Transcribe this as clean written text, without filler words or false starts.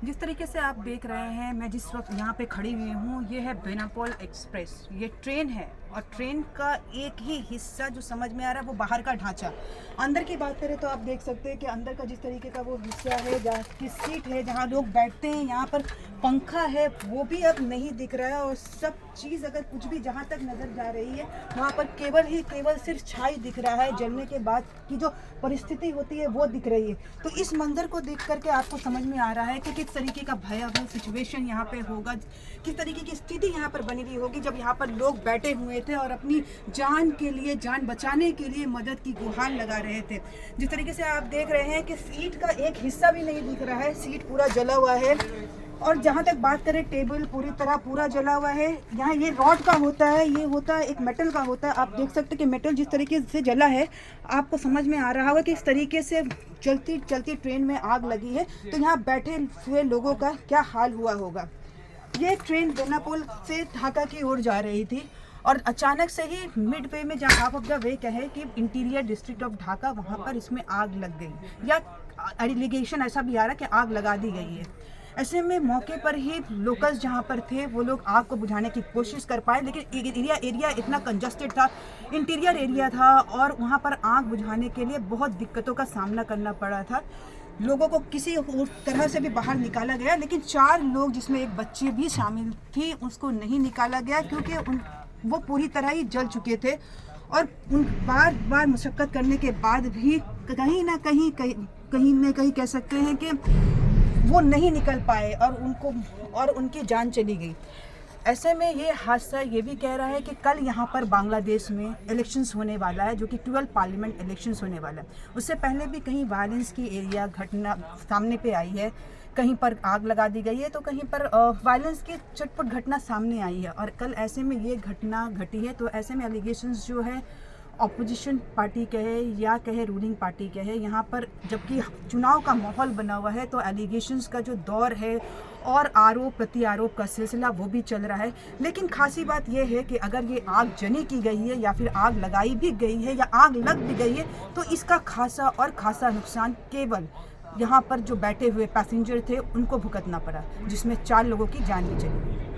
जिस तरीके से आप देख रहे हैं, मैं जिस वक्त यहाँ पे खड़ी हुई हूँ, ये है बेनापोल एक्सप्रेस। ये ट्रेन है और ट्रेन का एक ही हिस्सा जो समझ में आ रहा है वो बाहर का ढांचा। अंदर की बात करें तो आप देख सकते हैं कि अंदर का जिस तरीके का वो हिस्सा है, जहाँ की सीट है, जहाँ लोग बैठते हैं, यहाँ पर पंखा है, वो भी अब नहीं दिख रहा है। और सब चीज़ अगर कुछ भी जहाँ तक नज़र जा रही है, वहाँ पर केवल सिर्फ छाई दिख रहा है। जलने के बाद की जो परिस्थिति होती है वो दिख रही है। तो इस मंजर को देख करके आपको समझ में आ रहा है कि किस तरीके का भयावह सिचुएशन यहाँ पे होगा, किस तरीके की स्थिति यहाँ पर बनी हुई होगी जब यहाँ पर लोग बैठे हुए थे और अपनी जान के लिए, जान बचाने के लिए मदद की गुहार लगा रहे थे। जिस तरीके से आप देख रहे हैं कि सीट का एक हिस्सा भी नहीं दिख रहा है, सीट पूरा जला हुआ है। और जहाँ तक बात करें, टेबल पूरी तरह पूरा जला हुआ है। यहाँ ये रॉड का होता है, ये होता है एक मेटल का होता है। आप देख सकते हैं कि मेटल जिस तरीके से जला है, आपको समझ में आ रहा होगा कि इस तरीके से चलती चलती ट्रेन में आग लगी है। तो यहाँ बैठे हुए लोगों का क्या हाल हुआ होगा। ये ट्रेन बेनापोल से ढाका की ओर जा रही थी और अचानक से ही मिड वे में, जहाँ हाफ ऑफ द वे कहे कि इंटीरियर डिस्ट्रिक्ट ऑफ ढाका, वहाँ पर इसमें आग लग गई, या एलिगेशन ऐसा भी आ रहा है कि आग लगा दी गई है। ऐसे में मौके पर ही लोकल्स जहाँ पर थे वो लोग आग को बुझाने की कोशिश कर पाए, लेकिन एरिया इतना कंजस्टेड था, इंटीरियर एरिया था, और वहाँ पर आग बुझाने के लिए बहुत दिक्कतों का सामना करना पड़ा था। लोगों को किसी तरह से भी बाहर निकाला गया, लेकिन 4 लोग जिसमें एक बच्ची भी शामिल थी उसको नहीं निकाला गया, क्योंकि वो पूरी तरह ही जल चुके थे। और उन बार बार मशक्क़त करने के बाद भी कहीं ना कहीं कह सकते हैं कि वो नहीं निकल पाए और उनकी जान चली गई। ऐसे में ये हादसा ये भी कह रहा है कि कल यहाँ पर बांग्लादेश में इलेक्शंस होने वाला है, जो कि 12 पार्लियामेंट इलेक्शंस होने वाला है। उससे पहले भी कहीं वायलेंस की घटना सामने पे आई है, कहीं पर आग लगा दी गई है, तो कहीं पर वायलेंस की चटपट घटना सामने आई है। और कल ऐसे में ये घटना घटी है। तो ऐसे में एलिगेशंस जो है, ऑपोजिशन पार्टी कहे या कहे रूलिंग पार्टी कहे, यहाँ पर जबकि चुनाव का माहौल बना हुआ है, तो एलिगेशंस का जो दौर है और आरोप प्रति आरोप का सिलसिला वो भी चल रहा है। लेकिन खासी बात यह है कि अगर ये आग जनी की गई है या फिर आग लगाई भी गई है या आग लग भी गई है, तो इसका खासा नुकसान केवल यहाँ पर जो बैठे हुए पैसेंजर थे उनको भुगतना पड़ा, जिसमें 4 लोगों की जान भी चली गई।